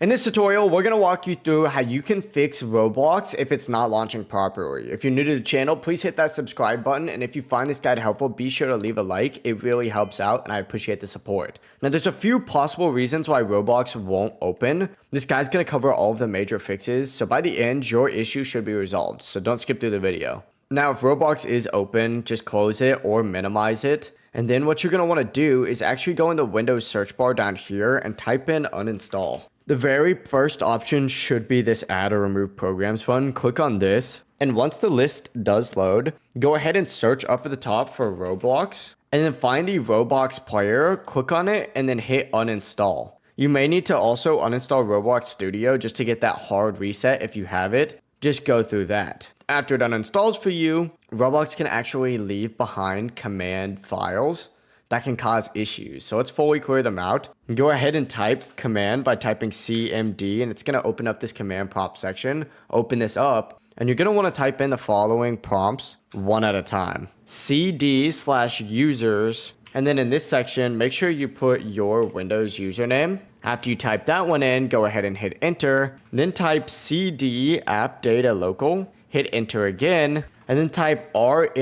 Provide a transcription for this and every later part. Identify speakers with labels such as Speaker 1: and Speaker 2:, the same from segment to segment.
Speaker 1: In this tutorial, we're going to walk you through how you can fix Roblox if it's not launching properly. If you're new to the channel, please hit that subscribe button. And if you find this guide helpful, be sure to leave a like. It really helps out and I appreciate the support. Now, there's a few possible reasons why Roblox won't open. This guide's going to cover all of the major fixes. So by the end, your issue should be resolved. So don't skip through the video. Now, if Roblox is open, just close it or minimize it. And then what you're going to want to do is actually go in the Windows search bar down here and type in uninstall. The very first option should be this add or remove programs button. Click on this. And once the list does load, go ahead and search up at the top for Roblox. And then find the Roblox player, click on it, and then hit uninstall. You may need to also uninstall Roblox Studio just to get that hard reset if you have it. Just go through that. After it uninstalls for you, Roblox can actually leave behind command files that can cause issues. So let's fully clear them out. Go ahead and type command by typing CMD, and it's gonna open up this command prompt section. Open this up, and you're gonna wanna type in the following prompts one at a time. cd/users, and then in this section, make sure you put your Windows username. After you type that one in, go ahead and hit enter. Then type cd app data local, hit enter again, and then type rmdir-s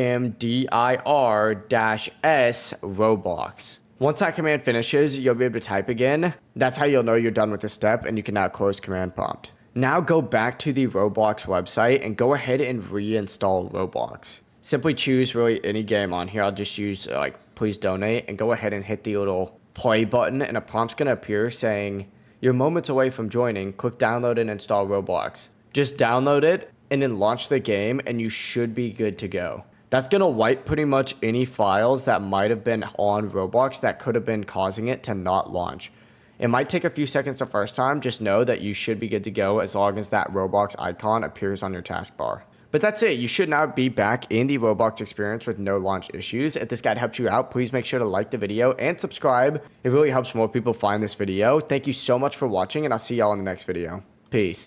Speaker 1: Roblox. Once that command finishes, you'll be able to type again. That's how you'll know you're done with this step and you can now close command prompt. Now go back to the Roblox website and go ahead and reinstall Roblox. Simply choose really any game on here. I'll just use please donate, and go ahead and hit the little play button, and a prompt's gonna appear saying you're moments away from joining. Click download and install Roblox. Just download it and then launch the game and you should be good to go. That's going to wipe pretty much any files that might have been on Roblox that could have been causing it to not launch. It might take a few seconds the first time. Just know that you should be good to go as long as that Roblox icon appears on your taskbar. But that's it. You should now be back in the Roblox experience with no launch issues. If this guide helped you out, please make sure to like the video and subscribe. It really helps more people find this video. Thank you so much for watching, and I'll see y'all in the next video. Peace.